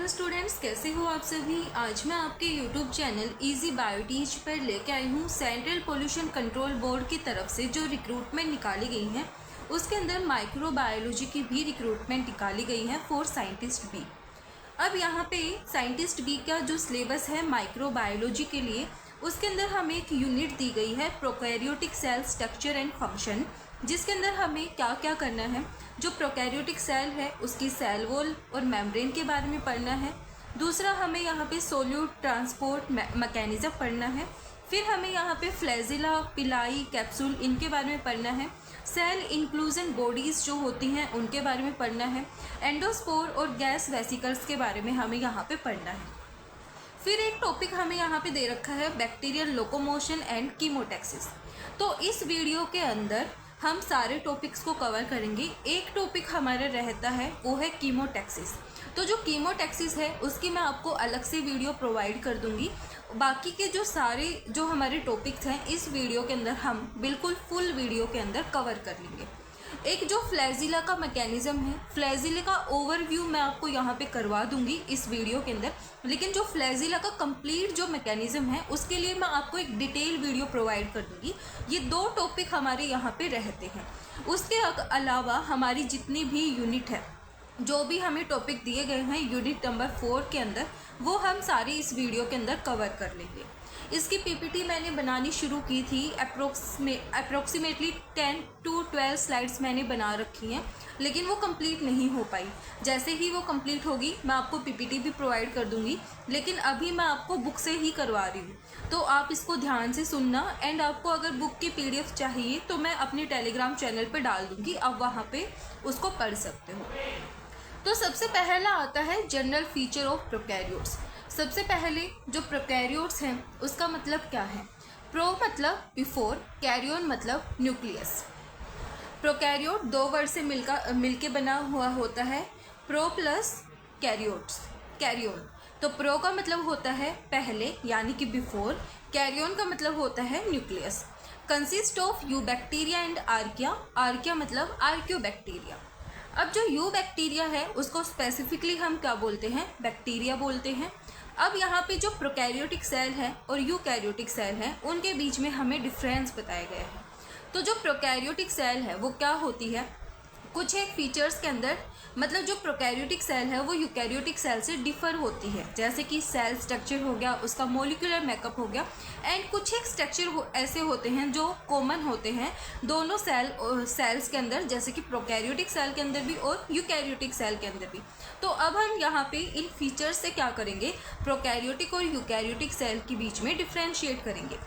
Hello students, कैसे हो आप सभी। आज मैं आपके यूट्यूब चैनल इजी बायोटीज पर लेके आई हूँ सेंट्रल पोल्यूशन कंट्रोल बोर्ड की तरफ से जो रिक्रूटमेंट निकाली गई है, उसके अंदर माइक्रोबायोलॉजी की भी रिक्रूटमेंट निकाली गई है फॉर साइंटिस्ट बी। अब यहाँ पे साइंटिस्ट बी का जो सिलेबस है माइक्रोबायोलॉजी के लिए, उसके अंदर हमें एक यूनिट दी गई है prokaryotic cell structure and function, जिसके अंदर हमें क्या क्या करना है। जो प्रोकैरियोटिक सेल है उसकी सेल वॉल और मेम्ब्रेन के बारे में पढ़ना है। दूसरा, हमें यहाँ पे सोल्यूट ट्रांसपोर्ट मैकेनिज्म पढ़ना है। फिर हमें यहाँ पे फ्लैजिला, पिलाई, कैप्सूल, इनके बारे में पढ़ना है। सेल इंक्लूजन बॉडीज़ जो होती हैं उनके बारे में पढ़ना है। एंडोस्पोर और गैस वेसिकल्स के बारे में हमें यहाँ पे पढ़ना है। फिर एक टॉपिक हमें यहाँ पे दे रखा है बैक्टीरियल लोकोमोशन एंड कीमोटैक्सिस। तो इस वीडियो के अंदर हम सारे टॉपिक्स को कवर करेंगे। एक टॉपिक हमारा रहता है वो है कीमोटैक्सिस। तो जो कीमोटैक्सिस है उसकी मैं आपको अलग से वीडियो प्रोवाइड कर दूंगी। बाकी के जो सारे जो हमारे टॉपिक्स हैं इस वीडियो के अंदर हम बिल्कुल फुल वीडियो के अंदर कवर कर लेंगे। एक जो फ्लैजिला का मैकेनिज्म है, फ्लैजिला का ओवरव्यू मैं आपको यहाँ पे करवा दूंगी इस वीडियो के अंदर, लेकिन जो फ्लैजिला का कंप्लीट जो मैकेनिज्म है उसके लिए मैं आपको एक डिटेल वीडियो प्रोवाइड कर दूंगी। ये दो टॉपिक हमारे यहाँ पे रहते हैं। उसके अलावा हमारी जितनी भी यूनिट है, जो भी हमें टॉपिक दिए गए हैं यूनिट नंबर 4 के अंदर, वो हम सारी इस वीडियो के अंदर कवर कर लेंगे। इसकी पीपीटी मैंने बनानी शुरू की थी, अप्रोक्सीमेटली 10 to 12 स्लाइड्स मैंने बना रखी हैं, लेकिन वो कंप्लीट नहीं हो पाई। जैसे ही वो कंप्लीट होगी मैं आपको पीपीटी भी प्रोवाइड कर दूंगी, लेकिन अभी मैं आपको बुक से ही करवा रही हूँ, तो आप इसको ध्यान से सुनना। एंड आपको अगर बुक की पीडीएफ चाहिए तो मैं अपने टेलीग्राम चैनल पर डाल दूँगी, आप वहाँ पर उसको पढ़ सकते हो। तो सबसे पहला आता है जनरल फीचर ऑफ प्रोकैरियोट्स। सबसे पहले जो प्रोकैरियोट्स हैं उसका मतलब क्या है। प्रो मतलब बिफोर, कैरियन मतलब न्यूक्लियस। प्रोकैरियोट दो वर्ड से मिलके बना हुआ होता है, प्रो प्लस कैरियोट्स, कैरियन। तो प्रो का मतलब होता है पहले यानी कि बिफोर, कैरियन का मतलब होता है nucleus. Consist of you bacteria and archaea, archaea मतलब आर्कियोबैक्टीरिया। अब जो यू बैक्टीरिया है उसको स्पेसिफिकली हम क्या बोलते हैं, बैक्टीरिया बोलते हैं। अब यहाँ पे जो प्रोकैरियोटिक सेल है और यूकैरियोटिक सेल है उनके बीच में हमें डिफरेंस बताया गया है। तो जो प्रोकैरियोटिक सेल है वो क्या होती है, कुछ एक फीचर्स के अंदर, मतलब जो प्रोकैरियोटिक सेल है वो यूकैरियोटिक सेल से डिफर होती है। जैसे कि सेल स्ट्रक्चर हो गया, उसका मोलिकुलर मेकअप हो गया, एंड कुछ एक स्ट्रक्चर ऐसे होते हैं जो कॉमन होते हैं दोनों सेल्स के अंदर, जैसे कि प्रोकैरियोटिक सेल के अंदर भी और यूकैरियोटिक सेल के अंदर भी। तो अब हम यहाँ पे इन फीचर्स से क्या करेंगे, प्रोकैरियोटिक और यूकैरियोटिक सेल के बीच में डिफ्रेंशिएट करेंगे।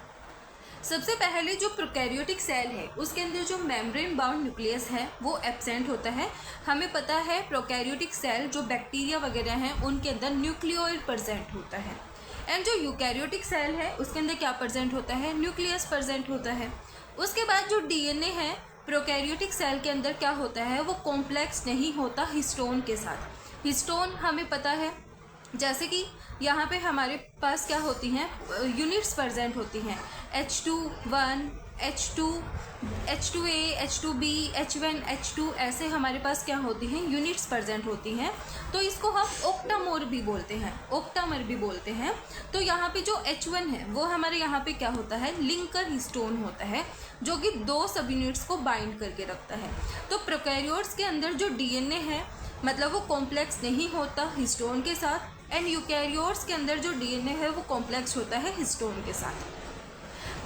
सबसे पहले जो प्रोकैरियोटिक सेल है उसके अंदर जो मेम्ब्रेन बाउंड न्यूक्लियस है वो एब्सेंट होता है। हमें पता है प्रोकैरियोटिक सेल जो बैक्टीरिया वगैरह हैं उनके अंदर न्यूक्लियोइड प्रेजेंट होता है, एंड जो यूकैरियोटिक सेल है उसके अंदर क्या प्रेजेंट होता है, न्यूक्लियस प्रेजेंट होता है। उसके बाद जो डीएनए है प्रोकैरियोटिक सेल के अंदर क्या होता है, वो कॉम्प्लेक्स नहीं होता हिस्टोन के साथ। हिस्टोन हमें पता है, जैसे कि यहाँ पे हमारे पास क्या होती हैं, यूनिट्स प्रेजेंट होती हैं, H2, H2, H2A, H2B, H1, H2, ऐसे हमारे पास क्या होती हैं, यूनिट्स प्रेजेंट होती हैं। तो इसको हम ओक्टामर भी बोलते हैं, ओक्टामर भी बोलते हैं। तो यहाँ पे जो H1 है वो हमारे यहाँ पे क्या होता है, लिंकर हिस्टोन होता है, जो कि दो सब यूनिट्स को बाइंड करके रखता है। तो प्रोकैरियोट्स के अंदर जो डीएनए है मतलब वो कॉम्प्लेक्स नहीं होता हिस्टोन के साथ, एंड यूकैरियोट्स के अंदर जो डीएनए है वो कॉम्प्लेक्स होता है हिस्टोन के साथ।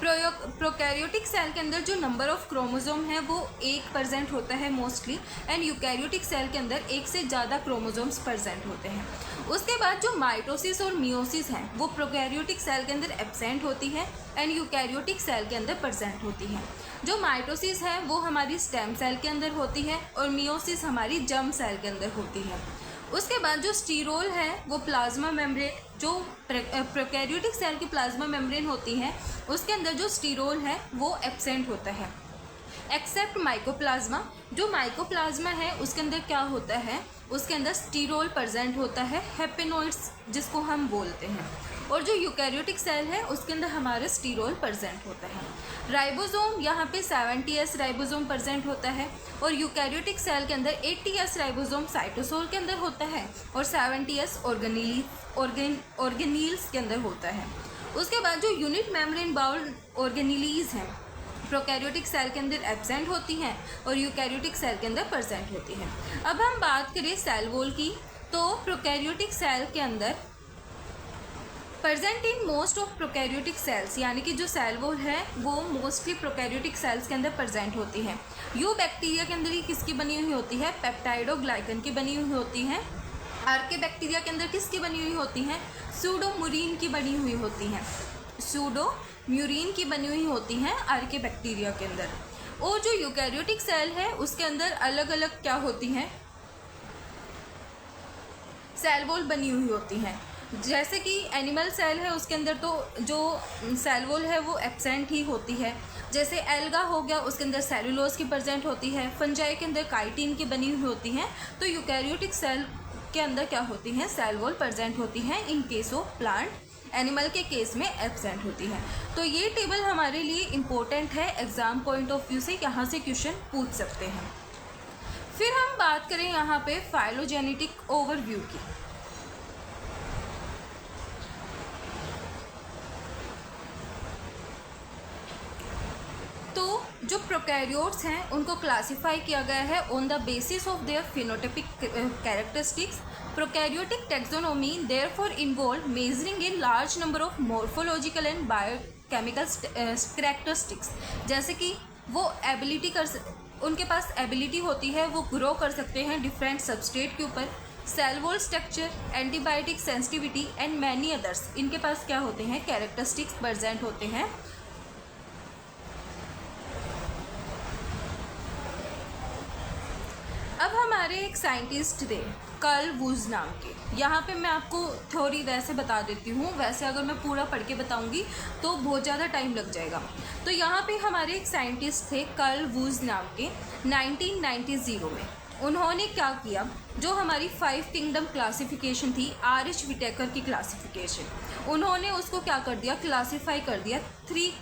प्रोकैरियोटिक सेल के अंदर जो नंबर ऑफ क्रोमोसोम है वो 1 प्रेजेंट होता है मोस्टली, एंड यूकैरियोटिक सेल के अंदर 1 से ज़्यादा क्रोमोसोम्स प्रेजेंट होते हैं। उसके बाद जो माइटोसिस और मियोसिस हैं वो प्रोकैरियोटिक सेल के अंदर एब्सेंट होती है एंड यूकैरियोटिक सेल के अंदर प्रेजेंट होती है। जो माइटोसिस है वो हमारी स्टेम सेल के अंदर होती है और मियोसिस हमारी जर्म सेल के अंदर होती है। उसके बाद जो स्टीरोल है वो प्लाज्मा मेम्ब्रेन, जो प्रोकैरियोटिक सेल की प्लाज्मा मेम्ब्रेन होती है उसके अंदर जो स्टीरोल है वो एब्सेंट होता है, एक्सेप्ट माइकोप्लाज्मा। जो माइकोप्लाज्मा है उसके अंदर क्या होता है, उसके अंदर स्टीरोल प्रेजेंट होता है, हेपेनोइड्स जिसको हम बोलते हैं। और जो यूकैरियोटिक सेल है उसके अंदर हमारा स्टीरोल प्रेजेंट होता है। राइबोसोम यहाँ पे 70S राइबोसोम प्रेजेंट होता है और यूकैरियोटिक सेल के अंदर 80S राइबोसोम साइटोसोल के अंदर होता है और 70S ऑर्गेनील्स के अंदर होता है। उसके बाद जो यूनिट मेम्ब्रेन बाउल ऑर्गेनीलीज हैं प्रोकैरियोटिक सेल के अंदर एब्सेंट होती हैं और यूकैरियोटिक सेल के अंदर प्रेजेंट होती हैं। अब हम बात करें सेल वॉल की, तो प्रोकैरियोटिक सेल के अंदर present in most of prokaryotic cells, यानी कि जो सेल वॉल है वो मोस्टली प्रोकैरियोटिक सेल्स के अंदर प्रेजेंट होती है। यू बैक्टीरिया के अंदर ही किसकी बनी हुई होती है? पेप्टाइडोग्लाइकन की बनी हुई होती है। आर्के बैक्टीरिया के अंदर किसकी बनी हुई होती हैं? सूडोम्यूरिन की बनी हुई होती हैं। सूडोम्यूरिन की बनी हुई होती हैं आर्के बैक्टीरिया के अंदर। और जो यूकैरियोटिक सेल है उसके अंदर अलग अलग क्या होती हैं? सेल वॉल बनी हुई होती हैं। जैसे कि एनिमल सेल है उसके अंदर तो जो सेल वॉल है वो एब्सेंट ही होती है। जैसे एल्गा हो गया उसके अंदर सेलुलोज की प्रेजेंट होती है। फंजाई के अंदर काइटिन की बनी हुई होती हैं। तो यूकैरियोटिक सेल के अंदर क्या होती हैं? सेल वॉल प्रेजेंट होती हैं in case of plant. Animal के केस में एब्सेंट होती है। तो ये टेबल हमारे लिए इम्पोर्टेंट है, एग्जाम पॉइंट ऑफ व्यू से यहाँ से क्वेश्चन पूछ सकते हैं। फिर हम बात करें यहाँ पे फाइलोजेनेटिक ओवरव्यू की। तो जो प्रोकैरियोट्स हैं उनको क्लासिफाई किया गया है on the basis of their phenotypic characteristics. Prokaryotic taxonomy therefore involve measuring a large number of morphological and biochemical characteristics. जैसे कि वो एबिलिटी उनके पास एबिलिटी होती है, वो ग्रो कर सकते हैं डिफरेंट सबस्ट्रेट के ऊपर। Cell wall structure, antibiotic sensitivity and many others, इनके पास क्या होते हैं? कैरेक्टरिस्टिक्स प्रेजेंट होते हैं। अब हमारे एक साइंटिस्ट थे कार्ल वुज नाम के। यहाँ पे मैं आपको थ्योरी वैसे बता देती हूँ, वैसे अगर मैं पूरा पढ़ के बताऊँगी तो बहुत ज़्यादा टाइम लग जाएगा। तो यहाँ पे हमारे एक साइंटिस्ट थे कार्ल वुज नाम के। 1990 में उन्होंने क्या किया, जो हमारी 5 किंगडम क्लासिफिकेशन थी, आर.एच. विटेकर की क्लासिफिकेशन, उन्होंने उसको क्या कर दिया? क्लासीफाई कर दिया 3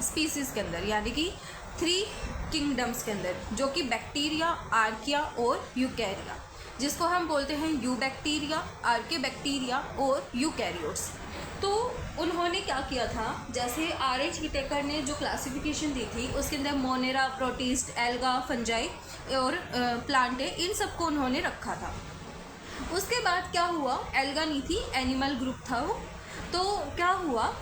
स्पीसीज़ के अंदर, यानी कि 3 किंगडम्स के अंदर, जो कि बैक्टीरिया, आर्किया और यूकैरिया, जिसको हम बोलते हैं यू बैक्टीरिया, आर्के बैक्टीरिया और यूकैरियोट्स। तो उन्होंने क्या किया था, जैसे आर.एच. विटेकर ने जो क्लासिफिकेशन दी थी उसके अंदर मोनेरा, प्रोटिस्ट, एल्गा, फंजाई और प्लांटे, इन सबको उन्होंने रखा था। उसके बाद क्या हुआ? एल्गा नहीं थी, एनिमल ग्रुप था वो। तो क्या हुआ,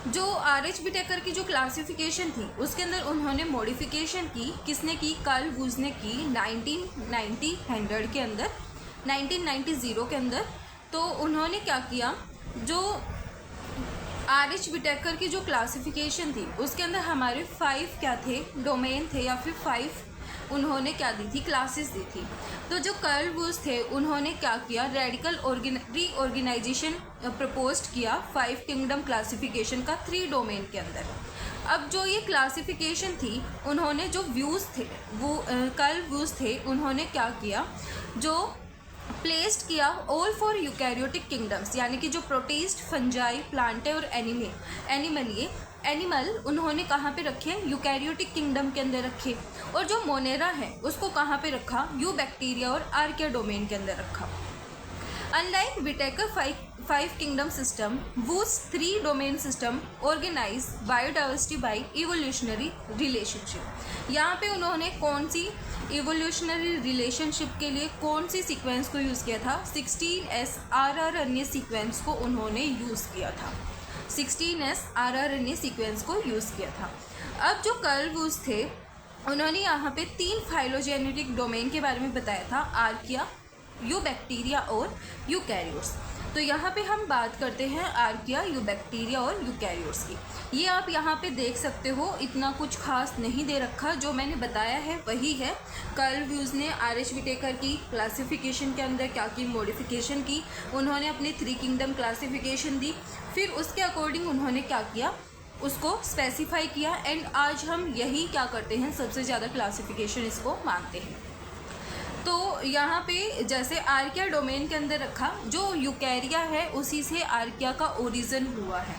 जो आर.एच. विटेकर की जो क्लासिफिकेशन थी उसके अंदर उन्होंने मॉडिफिकेशन की। किसने की? कार्ल वुज ने की 1990 के अंदर, 1990 के अंदर। तो उन्होंने क्या किया, जो आर.एच. विटेकर की जो क्लासिफिकेशन थी उसके अंदर हमारे 5 क्या थे? डोमेन थे, या फिर 5 उन्होंने क्या दी थी? क्लासेस दी थी। तो जो कार्ल वुज थे उन्होंने क्या किया? रेडिकल रीऑर्गेनाइजेशन प्रपोज्ड किया 5 किंगडम क्लासिफिकेशन का 3 डोमेन के अंदर। अब जो ये क्लासिफिकेशन थी, उन्होंने जो व्यूज़ थे वो कार्ल वुज थे, उन्होंने क्या किया, जो प्लेस्ड किया ऑल फॉर यूकैरियोटिक किंगडम्स, यानी कि जो प्रोटिस्ट, फंजाई, प्लांटे और एनिमल उन्होंने कहाँ पे रखे? यूकैरियोटिक किंगडम के अंदर रखे। और जो मोनेरा है उसको कहाँ पे रखा? यू बैक्टीरिया और आर्किया डोमेन के अंदर रखा। Unlike Whittaker 5 kingdom system, Woese 3 domain system organize biodiversity by evolutionary relationship. यहाँ पे उन्होंने कौन सी इवोल्यूशनरी रिलेशनशिप के लिए कौन सी सीक्वेंस को यूज़ किया था? 16S rRNA सीक्वेंस को उन्होंने यूज़ किया था। 16S rRNA सीक्वेंस को यूज़ किया था। अब जो कार्ल वुज थे उन्होंने यहाँ पे 3 फाइलोजेनेटिक डोमेन के बारे में बताया था, आर्किया, यू बैक्टीरिया और यूकैरियोट्स। तो यहाँ पे हम बात करते हैं आर्किया, यू बैक्टीरिया और यूकैरियोट्स की। ये आप यहाँ पे देख सकते हो, इतना कुछ खास नहीं दे रखा, जो मैंने बताया है वही है। कार्ल वुज ने आर.एच. विटेकर की क्लासिफिकेशन के अंदर क्या की? मॉडिफिकेशन की। उन्होंने अपनी 3 किंगडम क्लासिफिकेशन दी, फिर उसके अकॉर्डिंग उन्होंने क्या किया? उसको स्पेसिफाई किया। एंड आज हम यही क्या करते हैं? सबसे ज़्यादा क्लासिफिकेशन इसको मानते हैं। तो यहाँ पे जैसे आर्किया डोमेन के अंदर रखा, जो यूकैरिया है उसी से आर्किया का ओरिजिन हुआ है।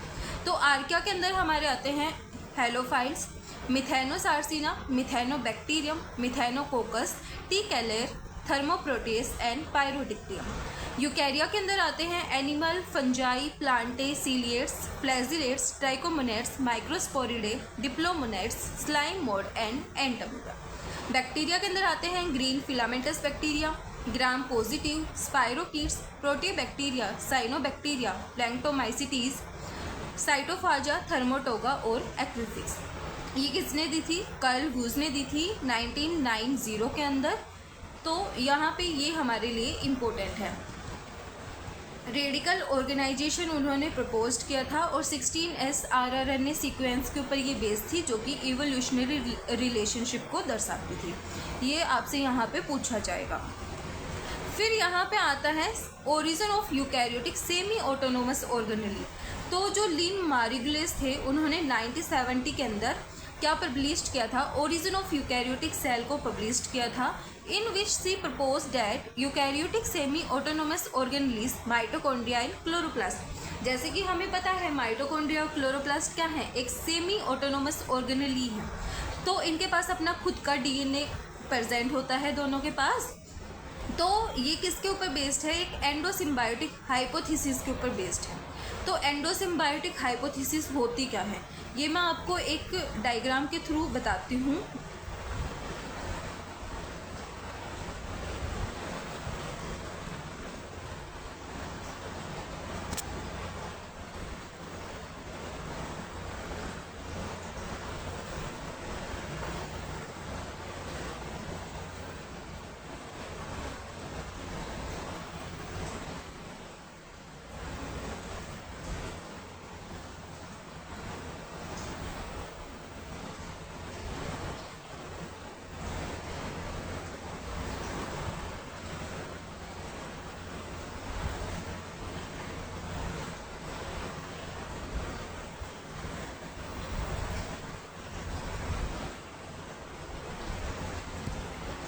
तो आर्किया के अंदर हमारे आते हैं halophiles, methanosarcina, methanobacterium, methanococcus, T celer, thermoproteus and pyrodictium. Eukarya के अंदर आते हैं animal, fungi, plantae, ciliates, flagellates, trichomonads, microsporidia, diplomonads, slime mould and entamoeba. Bacteria के अंदर आते हैं green filamentous bacteria, gram positive, spirochaetes, proteobacteria, cyanobacteria, planctomycetes, cytophaga, thermotoga और aquifex. ये किसने दी थी? कार्ल वुज ने दी थी 1990 के अंदर। तो यहाँ पे ये हमारे लिए इम्पोर्टेंट है। रेडिकल ऑर्गेनाइजेशन उन्होंने प्रपोज किया था और 16S RNA सीक्वेंस के ऊपर ये बेस थी, जो कि इवोल्यूशनरी रिलेशनशिप को दर्शाती थी। ये आपसे यहाँ पे पूछा जाएगा। फिर यहाँ पे आता है origin of eukaryotic semi autonomous organelle. तो जो लिन मार्गुलिस थे, उन्होंने 1970 के अंदर क्या पब्लिश किया था? ओरिजिन ऑफ यूकैरियोटिक सेल को पब्लिश किया था, in which she propose that eukaryotic semi autonomous organelles mitochondria and chloroplast. जैसे कि हमें पता है माइटोकॉन्ड्रिया और क्लोरोप्लास्ट क्या है? एक सेमी ऑटोनोमस ऑर्गेनेली है। तो इनके पास अपना खुद का DNA प्रेजेंट होता है दोनों के पास। तो ये किसके ऊपर बेस्ड है? एक एंडोसिम्बायोटिक हाइपोथेसिस के ऊपर बेस्ड है। तो एंडोसिम्बायोटिक हाइपोथेसिस होती क्या है, ये मैं आपको एक डायग्राम के थ्रू बताती हूँ।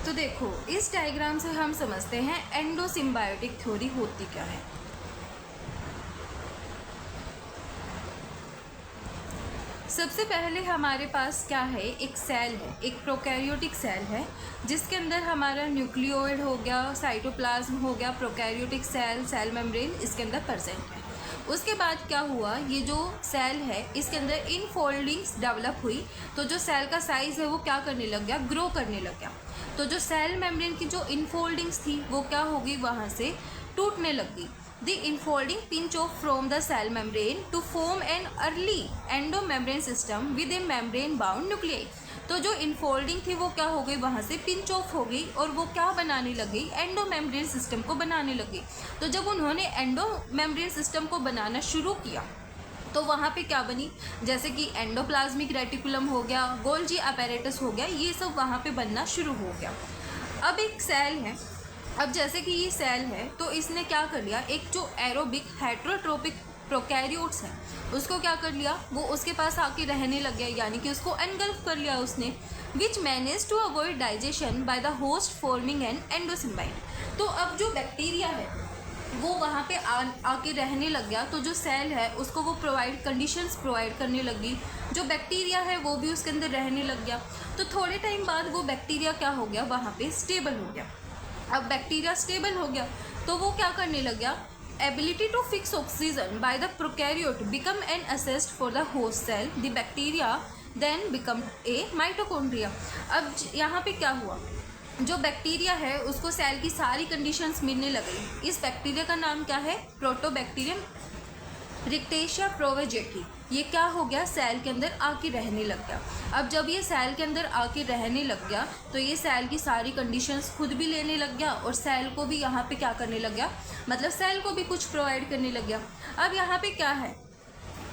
तो देखो, इस डायग्राम से हम समझते हैं एंडोसिम्बायोटिक थ्योरी होती क्या है। सबसे पहले हमारे पास क्या है? एक सेल है, एक प्रोकैरियोटिक सेल है, जिसके अंदर हमारा न्यूक्लियोइड हो गया, साइटोप्लाज्म हो गया, प्रोकैरियोटिक सेल, सेल मेम्ब्रेन इसके अंदर प्रेजेंट है। उसके बाद क्या हुआ? ये जो सेल है इसके अंदर इनफोल्डिंग्स डेवलप हुई। तो जो सेल का साइज़ है वो क्या करने लग गया? ग्रो करने लग गया। तो जो सेल मेम्ब्रेन की जो इनफोल्डिंग्स थी वो क्या हो गई? वहाँ से टूटने लग गई। The enfolding pinch off from the cell membrane to form an early endomembrane system with a membrane bound nuclei। तो जो इनफोल्डिंग थी वो क्या हो गई? वहाँ से पिंच ऑफ हो गई और वो क्या बनाने लग गई? एंडोमेम्ब्रेन सिस्टम को बनाने लग गई। तो जब उन्होंने एंडोमेम्ब्रेन सिस्टम को बनाना शुरू किया तो वहाँ पे क्या बनी? जैसे कि एंडोप्लाज्मिक रेटिकुलम हो गया, गोल्जी अपैरेटस हो गया, ये सब वहाँ पे बनना शुरू हो गया। अब एक सेल है, अब जैसे कि ये सेल है तो इसने क्या कर लिया? एक जो एरोबिक हेट्रोट्रोपिक प्रोकैरियोट्स है उसको क्या कर लिया? वो उसके पास आके रहने लग गया, यानी कि उसको एनगल्फ कर लिया उसने। Which manage to avoid digestion by the host forming an endosymbiote. तो अब जो बैक्टीरिया है वो वहाँ पे आके रहने लग गया। तो जो सेल है उसको वो कंडीशंस प्रोवाइड करने लगी। जो बैक्टीरिया है वो भी उसके अंदर रहने लग गया। तो थोड़े टाइम बाद वो बैक्टीरिया क्या हो गया? वहाँ पे स्टेबल हो गया। अब बैक्टीरिया स्टेबल हो गया तो वो क्या करने लग गया? Ability to fix oxygen by the prokaryote become an assessed for the host cell, the bacteria then become a mitochondria. अब यहाँ पे क्या हुआ? जो बैक्टीरिया है उसको सेल की सारी कंडीशंस मिलने लग गई। इस बैक्टीरिया का नाम क्या है? प्रोटोबैक्टीरियम रिक्टेशिया प्रोवेजेटी। ये क्या हो गया? सेल के अंदर आके रहने लग गया। अब जब ये सेल के अंदर आके रहने लग गया तो ये सेल की सारी कंडीशंस खुद भी लेने लग गया और सेल को भी यहाँ पे क्या करने लग गया? मतलब सेल को भी कुछ प्रोवाइड करने लग गया। अब यहाँ पे क्या है?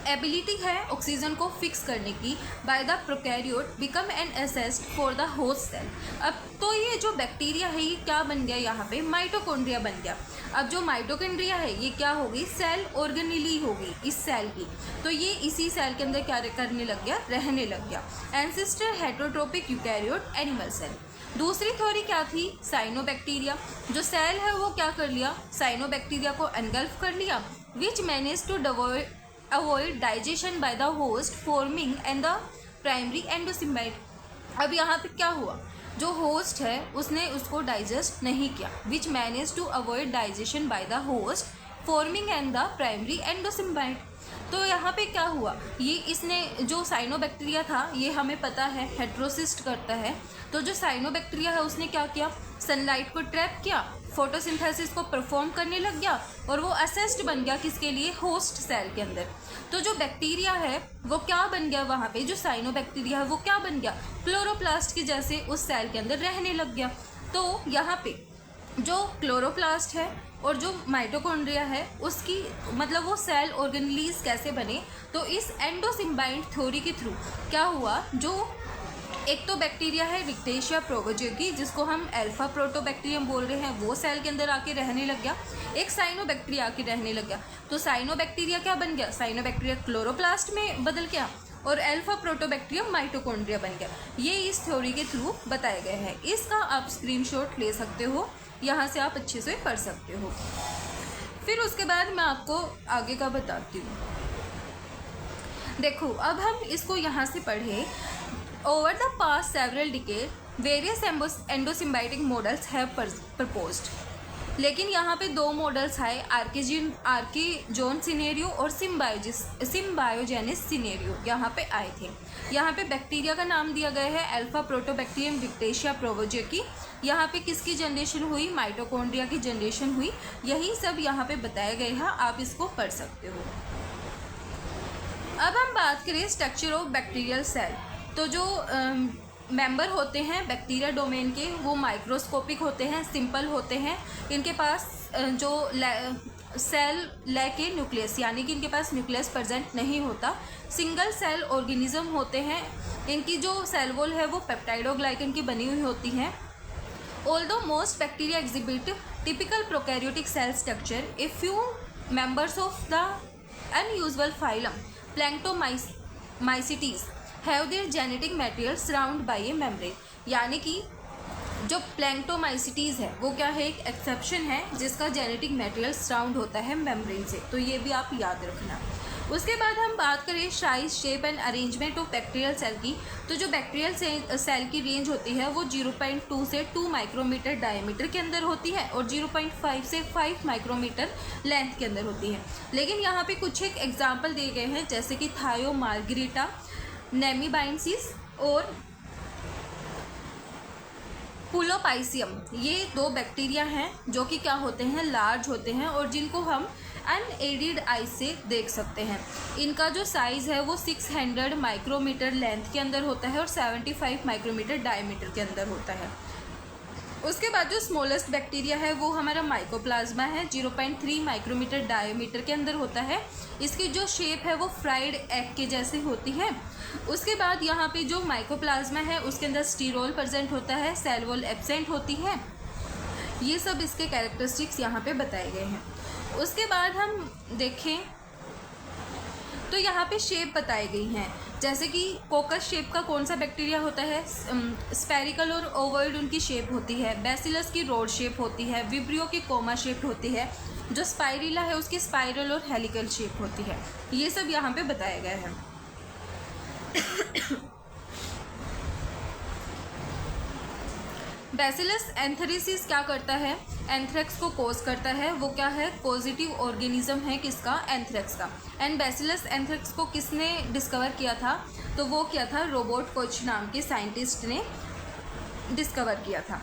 एबिलिटी है ऑक्सीजन को फिक्स करने की by the prokaryote become an assessed for the host cell. अब तो ये जो बैक्टीरिया है ये क्या बन गया? यहाँ पे माइटोकॉन्ड्रिया बन गया। अब जो माइटोकॉन्ड्रिया है ये क्या हो गई? सेल ऑर्गेनेली हो गई इस सेल की। तो ये इसी सेल के अंदर क्या करने लग गया? रहने लग गया। Ancestor heterotrophic eukaryote animal cell. दूसरी थ्योरी क्या थी, साइनोबैक्टीरिया। जो सेल है वो क्या कर लिया, साइनोबैक्टीरिया को एनगल्फ कर लिया, which manage to avoid digestion by the host forming and the primary endosymbiote. अब यहाँ पे क्या हुआ, जो होस्ट है उसने उसको डाइजेस्ट नहीं किया, which manage to avoid digestion by the host forming and the primary endosymbiote. तो यहाँ पे क्या हुआ, ये इसने जो साइनोबैक्टीरिया था ये हमें पता है हेट्रोसिस्ट करता है, तो जो साइनोबैक्टीरिया है उसने क्या किया, सनलाइट को ट्रैप किया, फोटोसिंथेसिस को परफॉर्म करने लग गया और वो असेस्ड बन गया किसके लिए, होस्ट सेल के अंदर। तो जो बैक्टीरिया है वो क्या बन गया, वहाँ पे जो साइनोबैक्टीरिया है वो क्या बन गया, क्लोरोप्लास्ट के जैसे उस सेल के अंदर रहने लग गया। तो यहाँ पे जो क्लोरोप्लास्ट है और जो माइटोकॉन्ड्रिया है उसकी मतलब वो सेल ऑर्गेनेलीज कैसे बने, तो इस एंडोसिम्बाइट थ्योरी के थ्रू क्या हुआ, जो एक तो बैक्टीरिया है रिक्टेशिया प्रोवोजेकी जिसको हम अल्फा प्रोटोबैक्टीरियम बोल रहे हैं, वो सेल के अंदर आके रहने लग गया, एक साइनोबैक्टीरिया आके रहने लग गया। तो साइनोबैक्टीरिया क्या बन गया, साइनोबैक्टीरिया क्लोरोप्लास्ट में बदल गया और अल्फा प्रोटोबैक्टीरियम माइटोकॉन्ड्रिया बन गया। ये इस थ्योरी के थ्रू बताए गए हैं। इसका आप स्क्रीनशॉट ले सकते हो, यहाँ से आप अच्छे से पढ़ सकते हो। फिर उसके बाद मैं आपको आगे का बताती हूँ। देखो अब हम इसको यहाँ से पढ़े, over the past several decade various endosymbiotic models have proposed. लेकिन यहाँ पे दो मॉडल्स आए, आर्कीजोन सिनेरियो और सिम्बायोजेनिस सिनेरियो यहाँ पे आए थे। यहाँ पे बैक्टीरिया का नाम दिया गया है अल्फा प्रोटोबैक्टीरियम रिक्टेशिया प्रोवोजेकी। यहाँ पे किसकी जनरेशन हुई, माइटोकॉन्ड्रिया की जनरेशन हुई। यही सब यहाँ पे बताए गए हैं, आप इसको पढ़ सकते हो। अब हम बात करें स्ट्रक्चर ऑफ बैक्टीरियल सेल। तो जो मेंबर होते हैं बैक्टीरिया डोमेन के वो माइक्रोस्कोपिक होते हैं, सिंपल होते हैं, इनके पास जो सेल लेके न्यूक्लियस यानी कि इनके पास न्यूक्लियस प्रेजेंट नहीं होता, सिंगल सेल ऑर्गेनिज्म होते हैं। इनकी जो सेल वॉल है वो पेप्टाइडोग्लाइकन की बनी हुई होती है। Although most bacteria exhibit typical prokaryotic cell structure, a few members of the unusual phylum planctomycetes have their genetic material surround by a membrane. यानी कि जो प्लैंक्टोमाइसिटीज़ है वो क्या है, एक एक्सेप्शन है जिसका जेनेटिक मटेरियल सराउंड होता है मेम्ब्रेन से, तो ये भी आप याद रखना। उसके बाद हम बात करें size, shape and arrangement of bacterial cell की। तो जो बैक्टीरियल सेल की रेंज होती है वो 0.2 से 2 माइक्रोमीटर डायमीटर के अंदर होती है और 0.5 से 5 माइक्रोमीटर लेंथ के अंदर होती है। लेकिन यहाँ पे कुछ एक एग्जाम्पल दिए गए हैं जैसे कि थायो मार्गरीटा, नेमीबाइनसिस और पुलोपाइसियम। ये दो बैक्टीरिया हैं जो कि क्या होते हैं, लार्ज होते हैं और जिनको हम अनएडेड आई से देख सकते हैं। इनका जो साइज़ है वो 600 माइक्रोमीटर लेंथ के अंदर होता है और 75 माइक्रोमीटर डायमीटर के अंदर होता है। उसके बाद जो स्मॉलेस्ट बैक्टीरिया है वो हमारा माइकोप्लाज्मा है, 0.3 माइक्रोमीटर डायमीटर के अंदर होता है। इसकी जो शेप है वो फ्राइड एग के जैसे होती है। उसके बाद यहाँ पे जो माइकोप्लाज्मा है उसके अंदर स्टीरोल प्रेजेंट होता है, सेल वॉल एब्सेंट होती है। ये सब इसके कैरेक्टरिस्टिक्स यहाँ पे बताए गए हैं। उसके बाद हम देखें तो यहाँ पे शेप बताई गई हैं, जैसे कि कोकस शेप का कौन सा बैक्टीरिया होता है, स्फेरिकल और ओवॉइड उनकी शेप होती है। बैसिलस की रोड शेप होती है, विब्रियो की कोमा शेप होती है, जो स्पाइरिला है उसकी स्पाइरल और हेलिकल शेप होती है। ये सब यहाँ पे बताया गया है। बैसिलस एंथ्रेसिस क्या करता है, एंथ्रेक्स को कोज करता है। वो क्या है, पॉजिटिव ऑर्गेनिज्म है किसका, एंथ्रेक्स का। एंड बैसिलस एंथ्रेक्स को किसने डिस्कवर किया था, तो वो किया था रोबर्ट कोच नाम के साइंटिस्ट ने डिस्कवर किया था।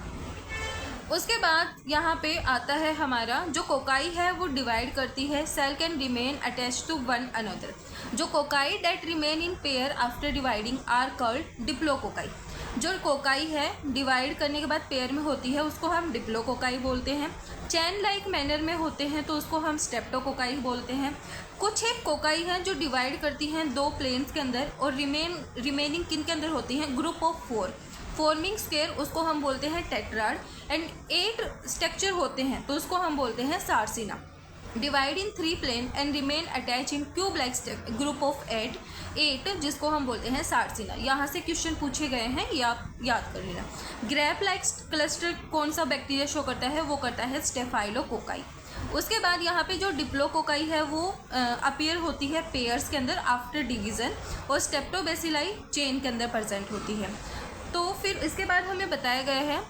उसके बाद यहाँ पे आता है हमारा जो कोकाई है वो डिवाइड करती है, cell can remain attach to one another. जो cocci that remain in pair after dividing are called diplococci. जो कोकाई है डिवाइड करने के बाद पेयर में होती है उसको हम डिप्लोकोकाई बोलते हैं। चैन लाइक मैनर में होते हैं तो उसको हम स्टेप्टोकोकाई बोलते हैं। कुछ एक कोकाई हैं जो डिवाइड करती हैं दो प्लेन्स के अंदर और रिमेनिंग किन के अंदर होती हैं, ग्रुप ऑफ 4 फॉर्मिंग स्क्वायर, उसको हम बोलते हैं टेट्राड। एंड 8 स्ट्रक्चर होते हैं तो उसको हम बोलते हैं sarcina. Divide in 3 plane and remain attach in cube like group of 8 जिसको हम बोलते हैं सार्सिना। यहाँ से क्वेश्चन पूछे गए हैं, ये आप याद कर लेना। ग्रेप लाइक क्लस्टर कौन सा बैक्टीरिया शो करता है, वो करता है स्टेफाइलोकोकाई। उसके बाद यहाँ पे जो डिप्लोकोकाई है वो अपीयर होती है पेयर्स के अंदर आफ्टर डिवीज़न, और स्टेप्टोबैसिलाई चेन के अंदर प्रेजेंट होती है। तो फिर इसके बाद हमें बताया गया है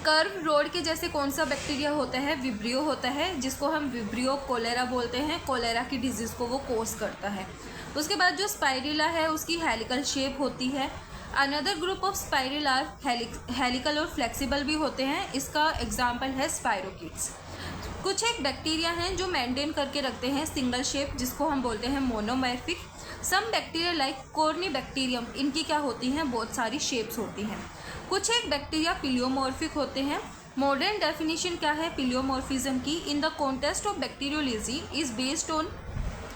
कर्व रोड के जैसे कौन सा बैक्टीरिया होता है, विब्रियो होता है, जिसको हम विब्रियो कोलेरा बोलते हैं। कोलेरा की डिजीज़ को वो कोज करता है। उसके बाद जो स्पाइरुला है उसकी हेलिकल शेप होती है। अनदर ग्रुप ऑफ स्पाइरुला हेलिकल और फ्लेक्सिबल भी होते हैं। इसका एग्जाम्पल है स्पाइरोकिट्स। कुछ एक बैक्टीरिया हैं जो मेंटेन करके रखते हैं सिंगल शेप, जिसको हम बोलते हैं monomorphic. Some bacteria like Corynebacterium, इनकी क्या होती हैं, बहुत सारी शेप्स होती हैं। कुछ एक बैक्टीरिया पिलियोमॉर्फिक होते हैं। मॉडर्न डेफिनेशन क्या है पिलियोमॉर्फिज्म की, in the context of bacteriology is based on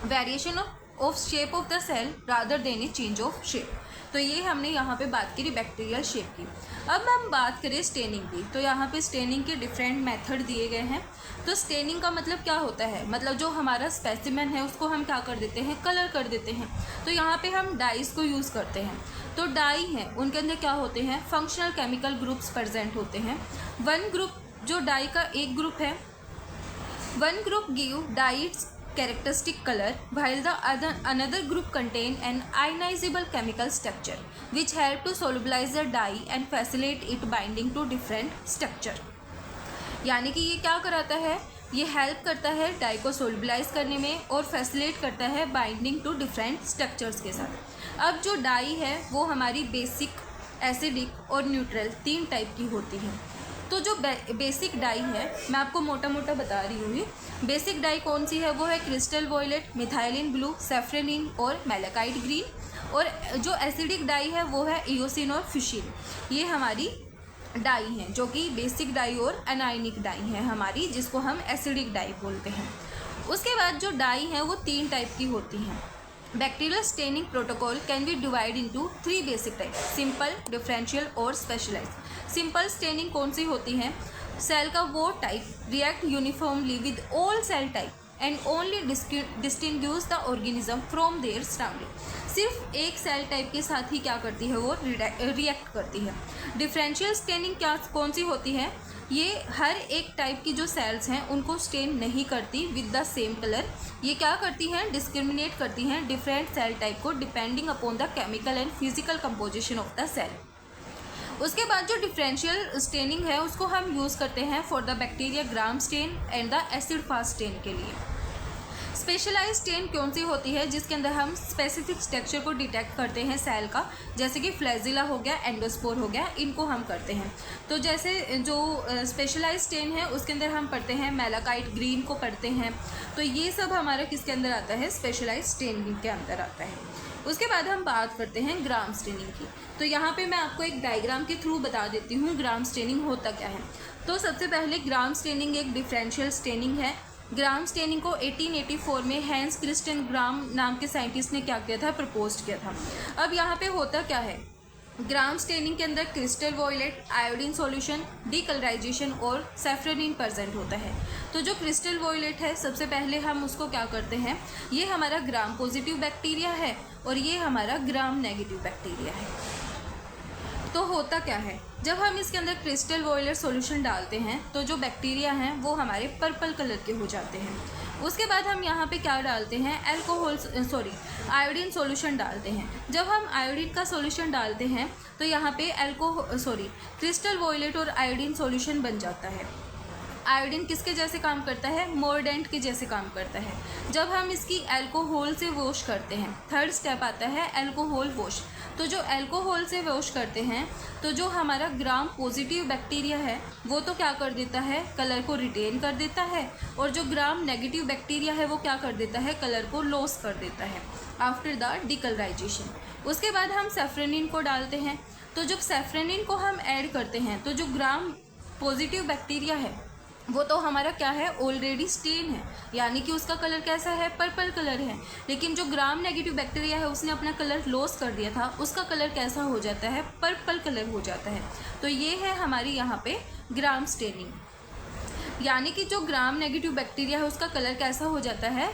variation of shape of the cell rather than a change of shape. तो ये हमने यहाँ पे बात करी बैक्टीरियल शेप की। अब हम बात करें स्टेनिंग की, तो यहाँ पे स्टेनिंग के डिफरेंट मेथड दिए गए हैं। तो स्टेनिंग का मतलब क्या होता है, मतलब जो हमारा स्पेसिमेन है उसको हम क्या कर देते हैं, कलर कर देते हैं। तो यहाँ पे हम डाइस को यूज़ करते हैं। तो डाई हैं उनके अंदर क्या होते हैं, फंक्शनल केमिकल ग्रुप्स प्रेजेंट होते हैं। वन ग्रुप, जो डाई का एक ग्रुप है, one group give diets characteristic color while the another group contain an ionizable chemical structure which help to solubilize the dye and facilitate it binding to different structure। यानी कि ये क्या कराता है, ये हेल्प करता है डाई को सोलबिलाइज करने में और फैसिलिटेट करता है बाइंडिंग टू डिफरेंट स्ट्रक्चर्स के साथ। अब जो डाई है वो हमारी बेसिक, एसिडिक और न्यूट्रल 3 टाइप की होती है। तो जो बेसिक डाई है मैं आपको मोटा मोटा बता रही हूँ। बेसिक डाई कौन सी है, वो है क्रिस्टल वॉयलेट, मिथाइलिन ब्लू, सैफ्रेनिन और मैलाकाइट ग्रीन। और जो एसिडिक डाई है वो है इयोसिन और फिशिन। ये हमारी डाई हैं जो कि बेसिक डाई और एनाइनिक डाई है हमारी, जिसको हम एसिडिक डाई बोलते हैं। उसके बाद जो डाई हैं वो 3 टाइप की होती हैं। Bacterial staining protocol can be divide into 3 basic type, simple, differential और स्पेशलाइज्ड। सिंपल स्टेनिंग कौन सी होती है, सेल का वो type react uniformly with all cell type and only distinguish the organism from their surrounding. सिर्फ एक सेल टाइप के साथ ही क्या करती है, वो रिएक्ट करती है। डिफरेंशियल स्टेनिंग क्या कौन सी होती है, ये हर एक टाइप की जो सेल्स हैं उनको स्टेन नहीं करती विद द सेम कलर। ये क्या करती हैं, डिस्क्रिमिनेट करती हैं डिफरेंट सेल टाइप को depending upon the chemical and physical composition of the cell. उसके बाद जो डिफरेंशियल स्टेनिंग है उसको हम यूज़ करते हैं for the bacteria gram stain and the acid fast stain के लिए। स्पेशलाइज स्टेन कौन सी होती है, जिसके अंदर हम स्पेसिफिक स्ट्रक्चर को डिटेक्ट करते हैं सेल का, जैसे कि फ्लैजिला हो गया, एंडोस्पोर हो गया, इनको हम करते हैं। तो जैसे जो स्पेशलाइज स्टेन है उसके अंदर हम पढ़ते हैं मैलाकाइट ग्रीन को पढ़ते हैं। तो ये सब हमारा किसके अंदर आता है, स्पेशलाइज स्टेनिंग के अंदर आता है। उसके बाद हम बात करते हैं ग्राम स्टेनिंग की। तो यहाँ पे मैं आपको एक डायग्राम के थ्रू बता देती हूँ ग्राम स्टेनिंग होता क्या है। तो सबसे पहले ग्राम स्टेनिंग एक डिफरेंशियल स्टेनिंग है। ग्राम स्टेनिंग को 1884 में हैंस क्रिस्टियन ग्राम नाम के साइंटिस्ट ने क्या किया था, प्रपोज किया था। अब यहाँ पे होता क्या है, ग्राम स्टेनिंग के अंदर crystal violet, iodine solution, decolourisation और सैफ्रोनिन प्रेजेंट होता है। तो जो क्रिस्टल वॉयलेट है सबसे पहले हम उसको क्या करते हैं, ये हमारा ग्राम पॉजिटिव बैक्टीरिया है और ये हमारा ग्राम नेगेटिव बैक्टीरिया है। तो होता क्या है, जब हम इसके अंदर क्रिस्टल वॉयलेट सॉल्यूशन डालते हैं तो जो बैक्टीरिया हैं वो हमारे पर्पल कलर के हो जाते हैं। उसके बाद हम यहाँ पे क्या डालते हैं, आयोडीन सॉल्यूशन डालते हैं। जब हम आयोडीन का सॉल्यूशन डालते हैं तो यहाँ पे क्रिस्टल वॉयलेट और आयोडीन सॉल्यूशन बन जाता है। आयोडीन किसके जैसे काम करता है, मोर्डेंट के जैसे काम करता है। जब हम इसकी अल्कोहल से वॉश करते हैं, थर्ड स्टेप आता है अल्कोहल वॉश। तो जो अल्कोहल से वॉश करते हैं तो जो हमारा ग्राम पॉजिटिव बैक्टीरिया है वो तो क्या कर देता है, कलर को रिटेन कर देता है, और जो ग्राम नेगेटिव बैक्टीरिया है वो क्या कर देता है, कलर को लॉस कर देता है आफ्टर द डीकलराइजेशन। उसके बाद हम सैफ्रोनिन को डालते हैं। तो जब सैफ्रोनिन को हम ऐड करते हैं तो जो ग्राम पॉजिटिव बैक्टीरिया है वो तो हमारा क्या है, ऑलरेडी स्टेन है, यानी कि उसका कलर कैसा है, पर्पल कलर है। लेकिन जो ग्राम नेगेटिव बैक्टीरिया है उसने अपना कलर लॉस कर दिया था, उसका कलर कैसा हो जाता है, पर्पल कलर हो जाता है। तो ये है हमारी यहाँ पे ग्राम स्टेनिंग। यानी कि जो ग्राम नेगेटिव बैक्टीरिया है उसका कलर कैसा हो जाता है,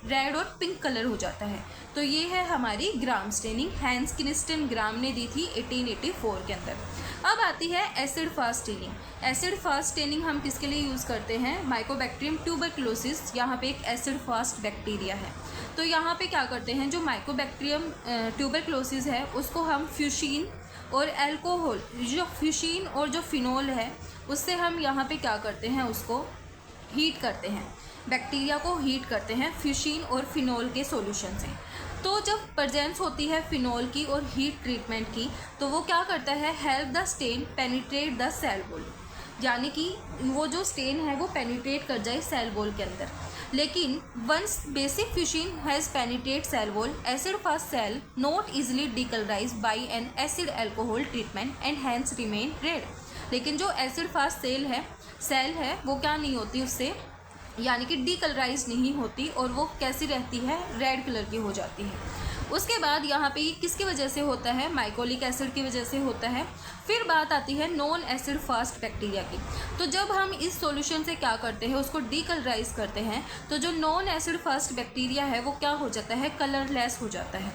रेड और पिंक कलर हो जाता है। तो ये है हमारी ग्राम स्टेनिंग, हैंस क्रिस्टियन ग्राम ने दी थी 1884 के अंदर। अब आती है acid fast staining. Acid fast staining हम किसके लिए यूज़ करते हैं, माइकोबैक्टीरियम ट्यूबरक्लोसिस, यहाँ पे एक एसिड फास्ट बैक्टीरिया है। तो यहाँ पे क्या करते हैं, जो माइकोबैक्टीरियम ट्यूबरक्लोसिस है उसको हम फ्यूशीन और अल्कोहल, जो फ्यूशीन और जो फिनोल है उससे हम यहाँ पे क्या करते हैं, उसको हीट करते हैं, बैक्टीरिया को हीट करते हैं फ्यूशीन और फिनोल के सॉल्यूशन से। तो जब प्रेजेंस होती है फिनोल की और हीट ट्रीटमेंट की, तो वो क्या करता है, help the stain penetrate the cell wall, यानी कि वो जो स्टेन है वो पेनिट्रेट कर जाए सेल वॉल के अंदर। लेकिन once basic fuchsin has penetrate cell wall, acid fast cell not easily decolourise by an acid alcohol treatment and hence remain red. लेकिन जो एसिड फास्ट सेल है वो क्या नहीं होती उससे, यानी कि डीकलराइज नहीं होती और वो कैसी रहती है, रेड कलर की हो जाती है। उसके बाद यहाँ पे ये किसकी वजह से होता है, माइकोलिक एसिड की वजह से होता है। फिर बात आती है नॉन एसिड फास्ट बैक्टीरिया की। तो जब हम इस सॉल्यूशन से क्या करते हैं, उसको डीकलराइज करते हैं, तो जो नॉन एसिड फास्ट बैक्टीरिया है वो क्या हो जाता है, कलरलेस हो जाता है,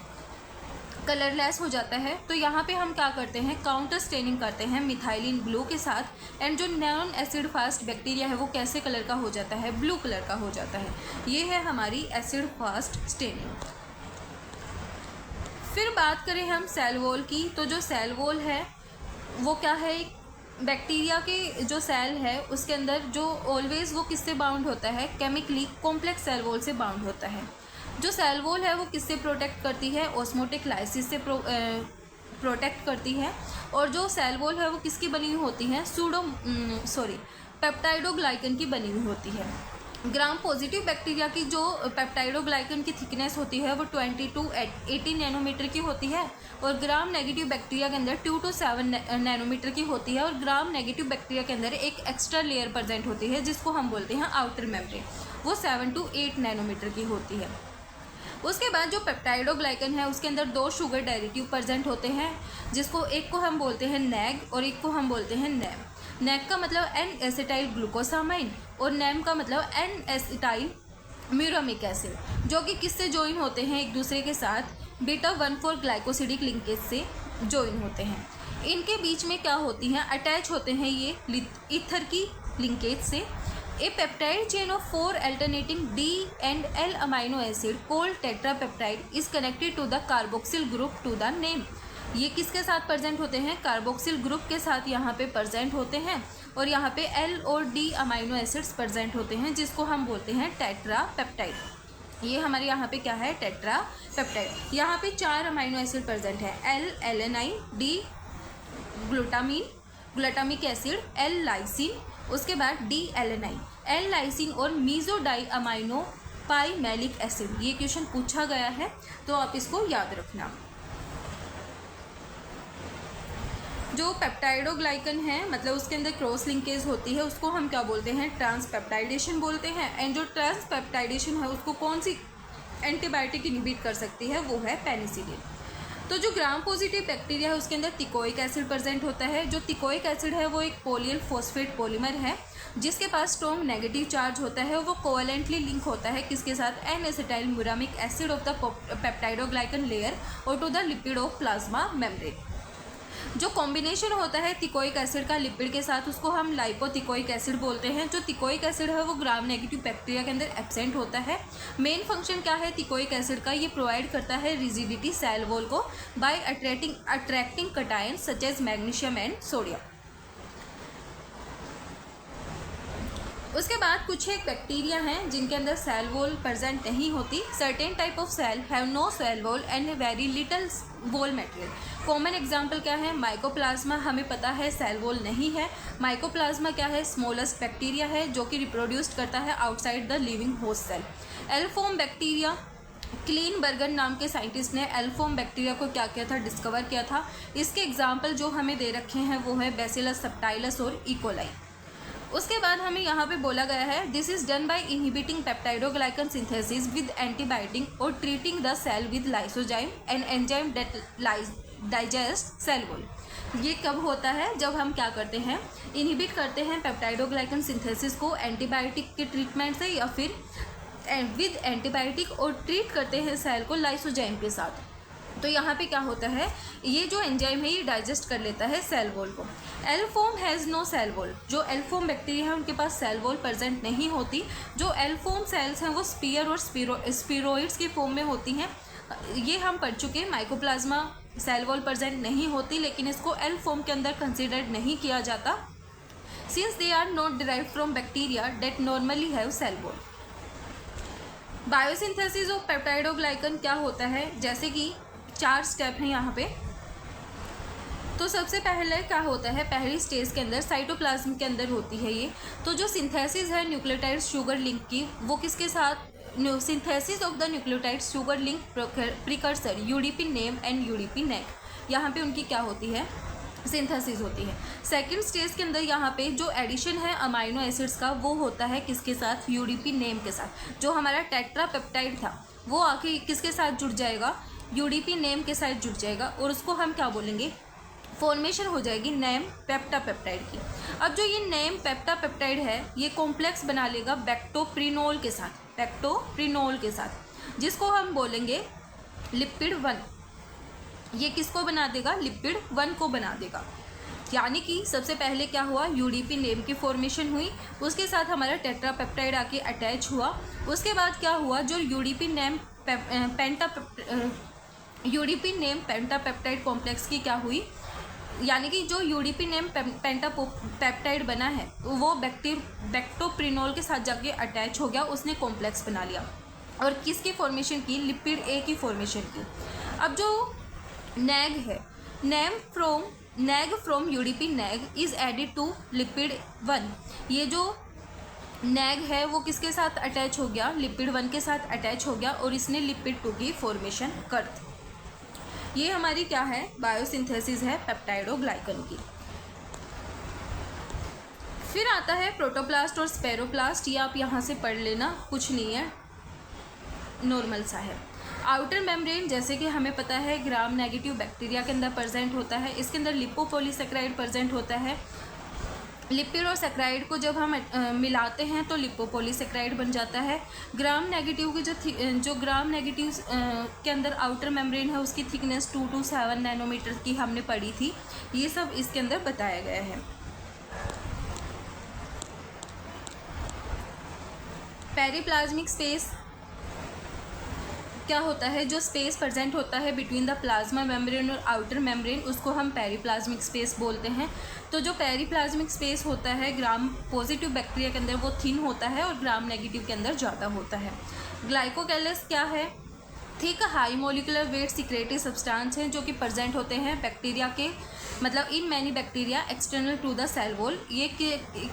कलरलेस हो जाता है। तो यहाँ पे हम क्या करते हैं, काउंटर स्टेनिंग करते हैं मिथाइलिन ब्लू के साथ, एंड जो नॉन एसिड फास्ट बैक्टीरिया है वो कैसे कलर का हो जाता है, ब्लू कलर का हो जाता है। ये है हमारी एसिड फास्ट स्टेनिंग। फिर बात करें हम सेल वॉल की, तो जो सेल वॉल है वो क्या है, बैक्टीरिया के जो सेल है उसके अंदर जो ऑलवेज वो किससे बाउंड होता है, केमिकली कॉम्प्लेक्स सेल वॉल से बाउंड होता है। जो सेल वॉल है वो किससे प्रोटेक्ट करती है, ऑस्मोटिक लाइसिस से प्रोटेक्ट करती है। और जो सेल वॉल है वो किसकी बनी हुई होती है, पेप्टाइडोग्लाइकन की बनी हुई होती है। ग्राम पॉजिटिव बैक्टीरिया की जो पेप्टाइडोग्लाइकन की थिकनेस होती है वो 20 to 18 नैनोमीटर की होती है, और ग्राम नेगेटिव बैक्टीरिया के अंदर 2 to 7 नैनोमीटर की होती है। और ग्राम नेगेटिव बैक्टीरिया के अंदर एक एक्स्ट्रा लेयर प्रेजेंट होती है जिसको हम बोलते हैं आउटर मेम्ब्रेन, वो 7 to 8 नैनोमीटर की होती है। उसके बाद जो पेप्टाइडोग्लाइकन है उसके अंदर 2 शुगर डेरिवेटिव प्रेजेंट होते हैं, जिसको एक को हम बोलते हैं नैग और एक को हम बोलते हैं नैम। नैग का मतलब एन एसिटाइल ग्लूकोसामाइन और नैम का मतलब एन एसिटाइल म्यूरामिक एसिड, जो कि किससे ज्वाइन होते हैं एक दूसरे के साथ, बीटा 1,4 ग्लाइकोसिडिक लिंकेज से ज्वाइन होते हैं। इनके बीच में क्या होती हैं, अटैच होते हैं ये ईथर की लिंकेज से। A peptide chain of 4 alternating D and L amino acid called tetrapeptide is connected to the carboxyl group to the NAM. ये किसके साथ प्रेजेंट होते हैं, कार्बोक्सिल ग्रुप के साथ यहाँ पे प्रेजेंट होते हैं, और यहाँ पे L और D अमाइनो एसिड्स प्रेजेंट होते हैं जिसको हम बोलते हैं टेट्रापेप्टाइड। ये हमारे यहाँ पे क्या है, टेट्रापेप्टाइड। यहाँ पे 4 अमाइनो एसिड प्रेजेंट है, L alanine, D glutamic acid, L lysine, उसके बाद D एलेनाइन, L लाइसिन और मीजोडाई अमाइनो पाइमेलिक एसिड। ये क्वेश्चन पूछा गया है तो आप इसको याद रखना। जो पेप्टाइडोग्लाइकन है मतलब उसके अंदर क्रॉस लिंकेज होती है, उसको हम क्या बोलते हैं, ट्रांसपेप्टाइडेशन बोलते हैं। एंड जो ट्रांसपेप्टाइडेशन है उसको कौन सी एंटीबायोटिक इनहिबिट कर सकती है, वो है पेनिसिलिन। तो जो ग्राम पॉजिटिव बैक्टीरिया है उसके अंदर तिकोइक एसिड प्रेजेंट होता है। जो तिकोइक एसिड है वो एक पोलियल फॉस्फेट पॉलीमर है जिसके पास स्ट्रॉन्ग नेगेटिव चार्ज होता है। वो कोवेलेंटली लिंक होता है किसके साथ, N acetyl muramic acid of the peptidoglycan layer और to the lipid of plasma membrane. जो कॉम्बिनेशन होता है तिकोइक एसिड का लिपिड के साथ उसको हम लाइपोतिकोइक एसिड बोलते हैं। जो तिकोइक एसिड है वो ग्राम नेगेटिव बैक्टीरिया के अंदर एब्सेंट होता है। मेन फंक्शन क्या है तिकोइक एसिड का, ये प्रोवाइड करता है रिजिडिटी सेल वॉल को by attracting cation such as magnesium and sodium. उसके बाद कुछ एक बैक्टीरिया हैं जिनके अंदर सेल वॉल प्रेजेंट नहीं होती। Certain type of cell have no cell wall and very little wall material. Common example क्या है, माइकोप्लाज्मा, हमें पता है सेल वॉल नहीं है। माइकोप्लाज्मा क्या है, स्मॉलेस्ट बैक्टीरिया है जो कि रिप्रोड्यूस करता है outside the living host cell. L form bacteria, Klieneberger नाम के साइंटिस्ट ने एल्फोम बैक्टीरिया को क्या किया था, डिस्कवर किया था। इसके एग्जाम्पल जो हमें दे रखे हैं वो है बैसिलस सबटाइलस और इकोलाई। उसके बाद हमें यहाँ पे बोला गया है this is done by inhibiting peptidoglycan synthesis with antibiotic और treating the cell with lysozyme and enzyme that digest cell wall. ये कब होता है? जब हम क्या करते हैं, इनहिबिट करते हैं पेप्टाइडोग्लाइकन सिंथेसिस को एंटीबायोटिक के ट्रीटमेंट से, या फिर विद एंटीबायोटिक, और ट्रीट करते हैं सेल को लाइसोजाइम के साथ। तो यहाँ पे क्या होता है, ये जो एंजाइम है ये डाइजेस्ट कर लेता है सेल वॉल को। L form has no cell wall. जो एल फॉर्म बैक्टीरिया है उनके पास सेल वॉल प्रेजेंट नहीं होती। जो एल फॉर्म सेल्स हैं वो स्पीयर और स्पीरोइड्स की फॉर्म में होती हैं। ये हम पढ़ चुके हैं, माइकोप्लाज्मा सेल वॉल प्रेजेंट नहीं होती, लेकिन इसको एल फॉर्म के अंदर कंसिडर्ड नहीं किया जाता, since they are not derived from bacteria that normally have cell wall. Biosynthesis of peptidoglycan क्या होता है, जैसे कि 4 स्टेप हैं यहाँ पे। तो सबसे पहले क्या होता है, पहली स्टेज के अंदर साइटोप्लाज्म के अंदर होती है ये। तो जो सिंथेसिस है न्यूक्लियोटाइड शुगर लिंक की, वो किसके साथ, synthesis of the nucleotide sugar link precursor UDP NAM and UDP NAG, यहाँ पे उनकी क्या होती है, सिंथेसिस होती है। सेकंड स्टेज के अंदर यहाँ पे जो एडिशन है अमाइनो एसिड्स का, वो होता है किसके साथ, यूडीपी नेम के साथ। जो हमारा टेट्रापेप्टाइड था वो आके किसके साथ जुड़ जाएगा, यूडीपी नेम के साथ जुड़ जाएगा, और उसको हम क्या बोलेंगे, फॉर्मेशन हो जाएगी नेम पेप्टापेप्टाइड की। अब जो ये नेम पेप्टापेप्टाइड है ये कॉम्प्लेक्स बना लेगा बैक्टोप्रिनोल के साथ, बैक्टोप्रिनोल के साथ, जिसको हम बोलेंगे लिपिड 1। ये किसको बना देगा, लिपिड 1 को बना देगा। यानी कि सबसे पहले क्या हुआ, यूडीपी नेम की फॉर्मेशन हुई, उसके साथ हमारा टेट्रापेप्टाइड आके अटैच हुआ। उसके बाद क्या हुआ, जो यूडीपी नेम पेंटापेप्टाइड कॉम्प्लेक्स की क्या हुई, यानी कि जो यूडीपी नेम पेंटापेप्टाइड बना है वो बैक्टोप्रिनोल के साथ जाके अटैच हो गया, उसने कॉम्प्लेक्स बना लिया, और किसकी फॉर्मेशन की, लिपिड ए की फॉर्मेशन की। अब जो नैग है, NAG from UDP NAG is added to lipid 1। ये जो नैग है वो किसके साथ अटैच हो गया, लिपिड 1 के साथ अटैच हो गया, और इसने लिपिड 2 की फॉर्मेशन कर दी। ये हमारी क्या है, बायोसिंथेसिस है पेप्टाइडोग्लाइकन की। फिर आता है प्रोटोप्लास्ट और स्पेरोप्लास्ट। ये आप यहाँ से पढ़ लेना, कुछ नहीं है, नॉर्मल सा है। आउटर मेम्ब्रेन, जैसे कि हमें पता है ग्राम नेगेटिव बैक्टीरिया के अंदर प्रेजेंट होता है, इसके अंदर लिपोपॉलीसेकेराइड प्रेजेंट होता है। लिपिड और सेक्राइड को जब हम मिलाते हैं तो लिपोपॉलीसेकेराइड बन जाता है। ग्राम नेगेटिव की जो ग्राम नेगेटिव के अंदर आउटर मेम्ब्रेन है उसकी थिकनेस 2 to 7 नैनोमीटर की हमने पढ़ी थी। ये सब इसके अंदर बताया गया है। पेरिप्लाज्मिक स्पेस क्या होता है, जो स्पेस प्रेजेंट होता है बिटवीन द प्लाज्मा मेम्ब्रेन और आउटर मेम्ब्रेन, उसको हम पेरिप्लाज्मिक स्पेस बोलते हैं। तो जो पेरिप्लाज्मिक स्पेस होता है ग्राम पॉजिटिव बैक्टीरिया के अंदर वो थिन होता है और ग्राम नेगेटिव के अंदर ज़्यादा होता है। ग्लाइकोकेलस क्या है, thick high molecular weight secretory substance हैं जो कि प्रेजेंट होते हैं बैक्टीरिया के, मतलब in many bacteria external to the cell wall. ये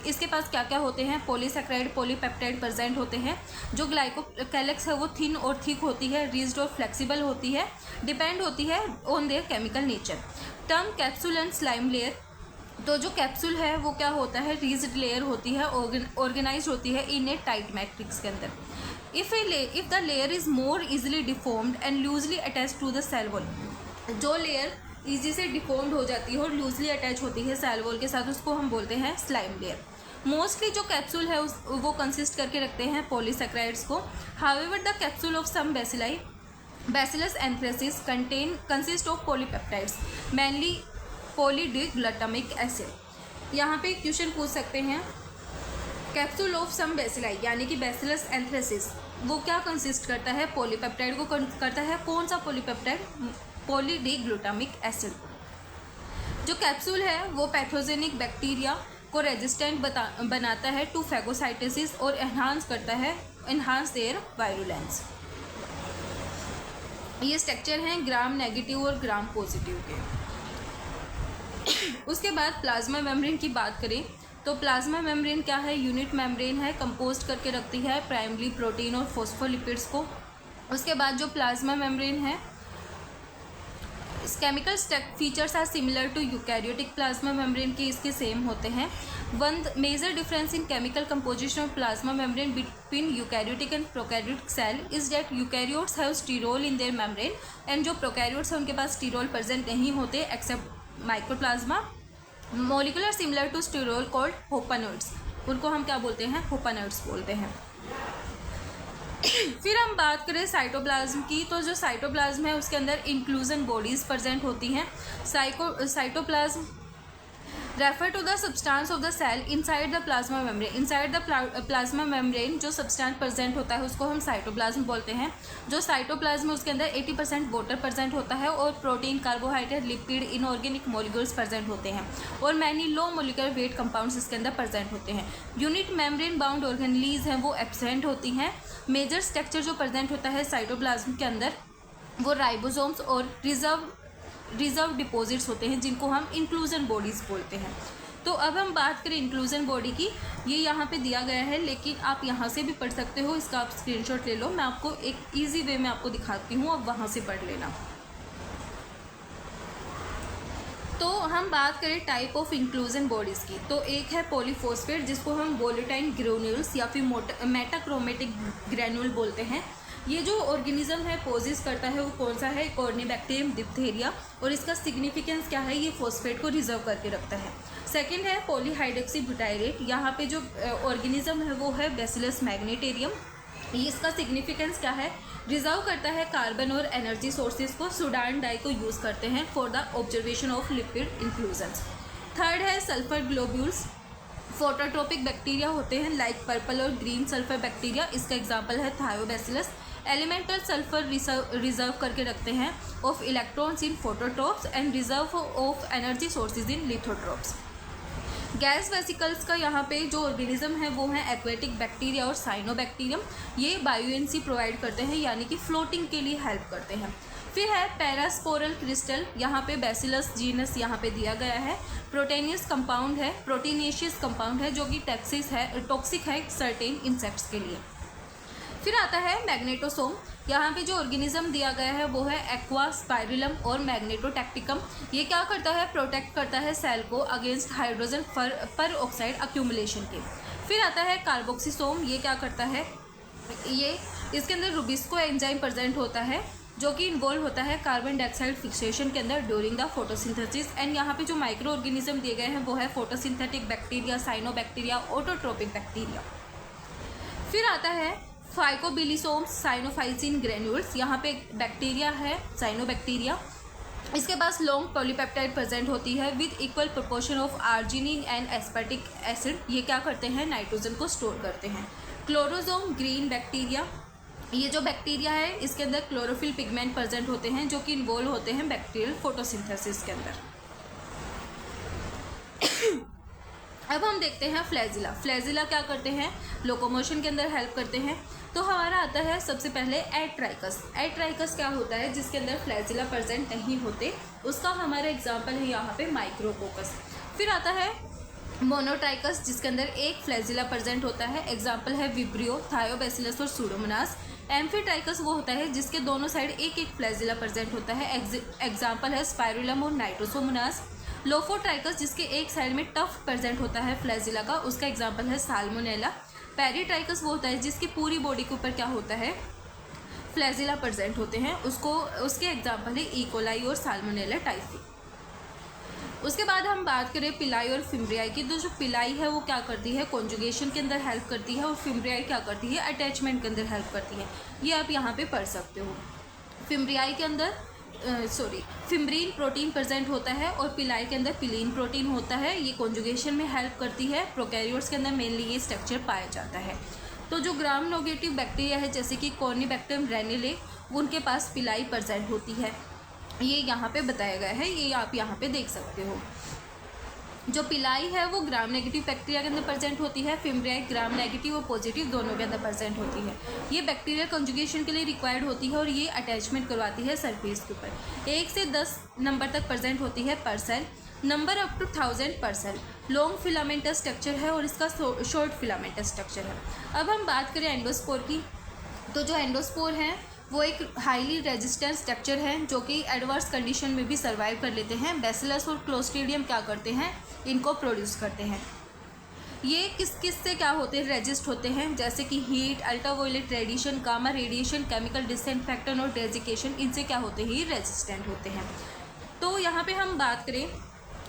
इसके पास क्या क्या होते हैं, पॉलीसेकेराइड पॉलीपेप्टाइड प्रेजेंट होते हैं। जो ग्लाइकोकेलस है वो थिन और थिक होती है, रिज्ड और फ्लेक्सिबल होती है, डिपेंड होती है on their chemical nature. Term capsule and slime layer, तो जो कैप्सूल है वो क्या होता है, रिज्ड लेयर होती है, ऑर्गेनाइज होती है इन ए टाइट मैट्रिक्स के अंदर। If the layer is more easily deformed and loosely attach to the cell wall, जो लेयर ईजी से डिफॉर्म्ड हो जाती है और लूजली अटैच होती है सेल वॉल के साथ, उसको हम बोलते हैं स्लाइम लेयर। मोस्टली जो कैप्सूल है वो कंसिस्ट करके रखते हैं पॉलीसेकेराइड्स को। However the capsule of some bacilli, bacillus anthracis consist of polypeptides mainly poly D glutamic acid. यहाँ पे क्वेश्चन पूछ सकते हैं, कैप्सूल ऑफ सम बेसिलाई यानी कि बैसिलस एंथ्रेसिस वो क्या कंसिस्ट करता है, पॉलीपेप्टाइड को करता है। कौन सा पॉलीपेप्टाइड, पॉलीडिग्लूटामिक एसिड। जो कैप्सूल है वो पैथोजेनिक बैक्टीरिया को रेजिस्टेंट बनाता है टू फैगोसाइटोसिस और एनहांस करता है, एनहांस देयर वायरुलेंस। ये स्ट्रक्चर हैं ग्राम नेगेटिव और ग्राम पॉजिटिव के। उसके बाद प्लाज्मा मेम्ब्रेन की बात करें तो प्लाज्मा मेम्ब्रेन क्या है, यूनिट मेम्ब्रेन है, कंपोस्ट करके रखती है प्राइमरी प्रोटीन और फॉस्फोलिपिड्स को। उसके बाद जो प्लाज्मा मेम्ब्रेन है, chemical features are similar to eukaryotic plasma membrane के, इसके सेम होते हैं। One major difference in chemical composition of plasma membrane between eukaryotic and prokaryotic cell is that eukaryotes have sterol in their membrane, and जो prokaryotes हैं उनके पास sterol present नहीं होते except mycoplasma molecular similar to sterol called hopanoids, उनको हम क्या बोलते हैं, होपानोइड्स बोलते हैं। फिर हम बात करें साइटोप्लाज्म की, तो जो साइटोप्लाज्म है उसके अंदर इंक्लूजन बॉडीज प्रेजेंट होती हैं। Cytoplasm refer to the substance of the cell inside the plasma membrane. Inside the plasma membrane जो सब्सटेंस प्रेजेंट होता है उसको हम साइटोप्लाज्म बोलते हैं। जो साइटोप्लाज्म है उसके अंदर 80% वाटर प्रेजेंट होता है और protein, carbohydrate, lipid, inorganic molecules present होते हैं और many low molecular weight compounds इसके अंदर प्रेजेंट होते हैं। यूनिट मेम्ब्रेन बाउंड ऑर्गेनेलीज हैं वो एब्सेंट होती हैं। मेजर स्ट्रक्चर जो प्रेजेंट होता है साइटोप्लाज्म के अंदर वो राइबोसोम्स और रिजर्व डिपॉजिट्स होते हैं जिनको हम इंक्लूजन बॉडीज़ बोलते हैं। तो अब हम बात करें इंक्लूजन बॉडी की, ये यहाँ पे दिया गया है लेकिन आप यहाँ से भी पढ़ सकते हो, इसका आप स्क्रीनशॉट ले लो, मैं आपको एक इजी वे में आपको दिखाती हूँ, अब वहाँ से पढ़ लेना। तो हम बात करें टाइप ऑफ इंक्लूजन बॉडीज़ की, तो एक है पॉलीफॉस्फेट जिसको हम वोलेटाइल ग्रेन्यूल्स या फिर मेटाक्रोमेटिक ग्रेन्यूल बोलते हैं। ये जो ऑर्गेनिज्म है पोजेस करता है वो कौन सा है, कॉर्निबैक्टीरियम डिप्थेरिया, और इसका सिग्निफिकेंस क्या है, ये फॉस्फेट को रिजर्व करके रखता है। सेकंड है पॉलीहाइड्रोक्सी ब्यूटाइरेट, यहाँ पे जो ऑर्गेनिज्म है वो है बैसिलस मैग्नेटेरियम, इसका सिग्निफिकेंस क्या है, रिजर्व करता है कार्बन और एनर्जी सोर्सेज को। सुडान डाई को यूज़ करते हैं for the observation of lipid inclusions. Third है सल्फर ग्लोब्यूल्स, फोटोट्रोपिक बैक्टीरिया होते हैं लाइक पर्पल और ग्रीन सल्फर बैक्टीरिया, इसका एग्जाम्पल है थायोबैसिलस। एलिमेंटल सल्फर रिजर्व करके रखते हैं of electrons in phototrophs and reserve of energy sources in lithotrophs. Gas vesicles का यहाँ पे जो ऑर्गेनिज्म है वो है एक्वेटिक बैक्टीरिया और साइनोबैक्टीरियम, ये बायोएनसी प्रोवाइड करते हैं यानी कि फ्लोटिंग के लिए हेल्प करते हैं। फिर है पैरास्पोरल क्रिस्टल, यहाँ पे बैसिलस जीनस यहाँ पे दिया गया है। प्रोटीनियस कंपाउंड है, प्रोटीनेशियस कंपाउंड है जो कि टॉक्सिक है सर्टेन इंसेक्ट्स के लिए। फिर आता है मैग्नेटोसोम, यहाँ पे जो ऑर्गेनिज्म दिया गया है वो है एक्वा स्पाइरुलम और मैग्नेटोटैक्टिकम। ये क्या करता है, प्रोटेक्ट करता है सेल को अगेंस्ट हाइड्रोजन पर ऑक्साइड अक्यूमुलेशन के। फिर आता है कार्बोक्सीसोम, ये क्या करता है, ये इसके अंदर रुबिस्को एंजाइम प्रेजेंट होता है जो कि इन्वॉल्व होता है कार्बन डाइऑक्साइड फिक्सेशन के अंदर ड्यूरिंग द फोटोसिंथेसिस। एंड यहाँ पे जो माइक्रो ऑर्गेनिज्म दिए गए हैं वो है photosynthetic bacteria, cyanobacteria, autotrophic bacteria. फिर आता है फाइकोबिलिसोम्स, साइनोफाइसिन ग्रेन्यूल्स, यहाँ पे बैक्टीरिया है साइनोबैक्टीरिया, इसके पास लॉन्ग पॉलीपेप्टाइड प्रेजेंट होती है with equal proportion of arginine and एस्पर्टिक acid, ये क्या करते हैं, नाइट्रोजन को स्टोर करते हैं। क्लोरोसोम ग्रीन बैक्टीरिया, ये जो बैक्टीरिया है इसके अंदर क्लोरोफिल पिगमेंट प्रेजेंट होते हैं जो कि इन्वॉल्व होते हैं बैक्टीरियल फोटोसिंथेसिस के अंदर। अब हम देखते हैं फ्लैजिला। फ्लैजिला क्या करते हैं, लोकोमोशन के अंदर हेल्प करते हैं। तो हमारा आता है सबसे पहले एट्राइकस। एट्राइकस क्या होता है, जिसके अंदर फ्लैजिला प्रेजेंट नहीं होते, उसका हमारा एग्जाम्पल है यहाँ पे माइक्रोकोकस। फिर आता है मोनोट्राइकस, जिसके अंदर एक फ्लैजिला प्रेजेंट होता है, एग्जाम्पल है विब्रियो, थायोबैसिलस और सूडोमोनास। एम्फीट्राइकस वो होता है जिसके दोनों साइड एक एक फ्लैजिला प्रेजेंट होता है, एग्जाम्पल है स्पाइरुलम और नाइट्रोसोमोनास। लोफोट्राइकस जिसके एक साइड में टफ प्रेजेंट होता है फ्लैजिला का, उसका एग्जाम्पल है साल्मोनेला। पेरीट्राइकस वो होता है जिसकी पूरी बॉडी के ऊपर क्या होता है, फ्लैजिला प्रेजेंट होते हैं, उसके एग्जाम्पल है इकोलाई और साल्मोनेला टाइफी। उसके बाद हम बात करें पिलाई और फिम्ब्रियाई की, तो जो पिलाई है वो क्या करती है, कॉन्जुगेशन के अंदर हेल्प करती है, और फिम्ब्रियाई क्या करती है, अटैचमेंट के अंदर हेल्प करती है। ये आप यहाँ पे पढ़ सकते हो। फिम्ब्रियाई के अंदर फिम्ब्रीन प्रोटीन प्रेजेंट होता है और पिलाई के अंदर पिलीन प्रोटीन होता है, ये कॉन्जुगेशन में हेल्प करती है। प्रोकैरियोट्स के अंदर मेनली ये स्ट्रक्चर पाया जाता है। तो जो ग्राम नेगेटिव बैक्टीरिया है जैसे कि कॉर्निबैक्टीरियम रेनिले, उनके पास पिलाई प्रेजेंट होती है, ये यहाँ पे बताया गया है, ये आप यहाँ पे देख सकते हो। जो पिलाई है वो ग्राम नेगेटिव बैक्टीरिया के अंदर प्रेजेंट होती है, फिम्ब्रियाई ग्राम नेगेटिव और पॉजिटिव दोनों के अंदर प्रेजेंट होती है। ये बैक्टीरियल कंजुगेशन के लिए रिक्वायर्ड होती है और ये अटैचमेंट करवाती है सरफेस के ऊपर। 1 से 10 नंबर तक प्रेजेंट होती है पर सेल, नंबर अप टू 1000 पर सेल। लॉन्ग फिलामेंटस स्ट्रक्चर है और इसका शॉर्ट फिलामेंटस स्ट्रक्चर है। अब हम बात करें एंडोस्पोर की, तो जो एंडोस्पोर हैं वो एक हाईली रेजिस्टेंट स्ट्रक्चर है जो कि एडवर्स कंडीशन में भी सर्वाइव कर लेते हैं। बैसिलस और क्लोस्ट्रीडियम क्या करते हैं, इनको प्रोड्यूस करते हैं। ये किस से क्या होते हैं, रेजिस्ट होते हैं, जैसे कि heat, ultraviolet radiation, gamma radiation, chemical disinfectant और डेजिकेशन, इनसे क्या होते हैं, ये रेजिस्टेंट होते हैं। तो यहाँ पे हम बात करें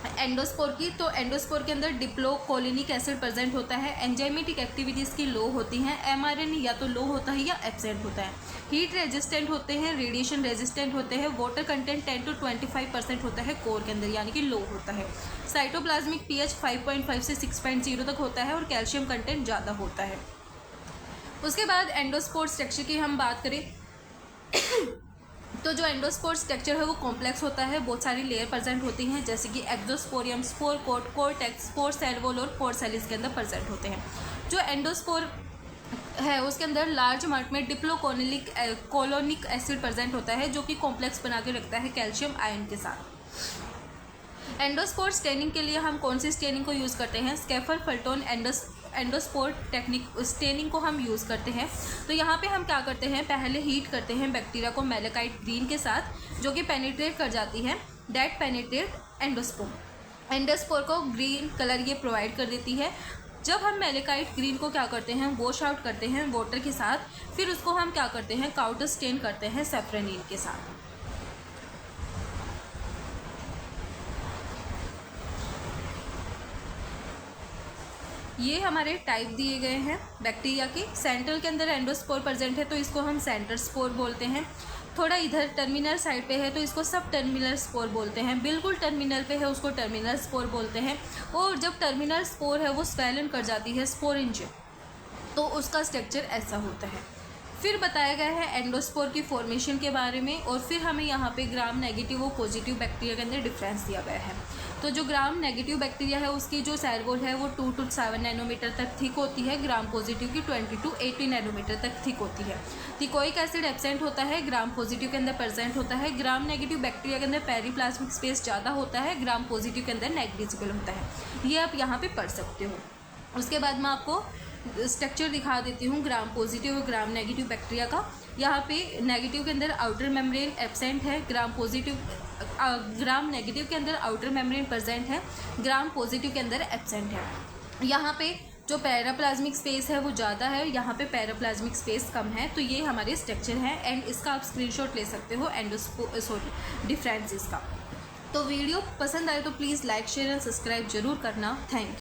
एंडोस्पोर की, तो एंडोस्पोर के अंदर डिप्लोकोलिनिक एसिड प्रेजेंट होता है। एंजाइमेटिक एक्टिविटीज़ की लो होती हैं। एमआरएनए या तो लो होता है या एब्सेंट होता है। हीट रेजिस्टेंट होते हैं, रेडिएशन रेजिस्टेंट होते हैं। वाटर कंटेंट 10 to 25% होता है कोर के अंदर, यानी कि लो होता है। साइटोप्लाज्मिक पीएच 5.5 से 6.0 तक होता है और कैल्शियम कंटेंट ज़्यादा होता है। उसके बाद एंडोस्पोर स्ट्रक्चर की हम बात करें तो जो एंडोस्पोर स्ट्रक्चर है वो कॉम्प्लेक्स होता है। बहुत सारी लेयर प्रेजेंट होती हैं, जैसे कि exosporium, spore coat, cortex, spore cell wall और पोर सेल इसके अंदर प्रेजेंट होते हैं। जो एंडोस्पोर है उसके अंदर लार्ज अमाउंट में डिप्लोकोलिनिक एसिड प्रेजेंट होता है, जो कि कॉम्प्लेक्स बना के रखता है कैल्शियम आयन के साथ। एंडोस्पोर स्टेनिंग के लिए हम कौन सी स्टेनिंग को यूज़ करते हैं? स्कैफर फल्टोन एंडोस्पोर टेक्निक स्टेनिंग को हम यूज़ करते हैं। तो यहाँ पे हम क्या करते हैं, पहले हीट करते हैं बैक्टीरिया को मैलेकाइट ग्रीन के साथ, जो कि पेनिट्रेट कर जाती है। दैट पेनिट्रेट एंडोस्पोर को ग्रीन कलर ये प्रोवाइड कर देती है। जब हम मैलेकाइट ग्रीन को क्या करते हैं, वॉश आउट करते हैं वाटर के साथ, फिर उसको हम क्या करते हैं, काउंटर स्टेन करते हैं सेफ्रेनिन के साथ। ये हमारे टाइप दिए गए हैं बैक्टीरिया के। सेंट्रल के अंदर एंडोस्पोर प्रेजेंट है तो इसको हम सेंटर स्पोर बोलते हैं। थोड़ा इधर टर्मिनल साइड पे है तो इसको सब टर्मिनल स्पोर बोलते हैं। बिल्कुल टर्मिनल पे है उसको टर्मिनल स्पोर बोलते हैं। और जब टर्मिनल स्पोर है वो स्वेलन कर जाती है स्पोरेंज, तो उसका स्ट्रक्चर ऐसा होता है। फिर बताया गया है एंडोस्पोर की फॉर्मेशन के बारे में, और फिर हमें यहाँ पे ग्राम नेगेटिव और पॉजिटिव बैक्टीरिया के अंदर डिफरेंस दिया गया है। तो जो ग्राम नेगेटिव बैक्टीरिया है उसकी जो सेल वॉल है वो 2 to 7 नैनोमीटर तक थिक होती है। ग्राम पॉजिटिव की 20 to 80 नैनोमीटर तक थिक होती है। थिकोइक एसिड एब्सेंट होता है, ग्राम पॉजिटिव के अंदर प्रेजेंट होता है। ग्राम नेगेटिव बैक्टीरिया के अंदर पेरिप्लाज्मिक स्पेस ज़्यादा होता है, ग्राम पॉजिटिव के अंदर नेग्लिजिबल होता है। ये आप यहाँ पे पढ़ सकते हो। उसके बाद मैं आपको स्ट्रक्चर दिखा देती हूँ ग्राम पॉजिटिव और ग्राम नेगेटिव बैक्टीरिया का। यहाँ पे नेगेटिव के अंदर आउटर मेम्ब्रेन एब्सेंट है, ग्राम नेगेटिव के अंदर आउटर मेम्ब्रेन प्रेजेंट है, ग्राम पॉजिटिव के अंदर एब्सेंट है। यहाँ पे जो पैराप्लाज्मिक स्पेस है वो ज़्यादा है, यहाँ पे पैराप्लाज्मिक स्पेस कम है। तो ये हमारे स्ट्रक्चर हैं एंड इसका आप स्क्रीनशॉट ले सकते हो डिफरेंसेस का। तो वीडियो पसंद आए तो please like, share and subscribe जरूर करना। Thank you.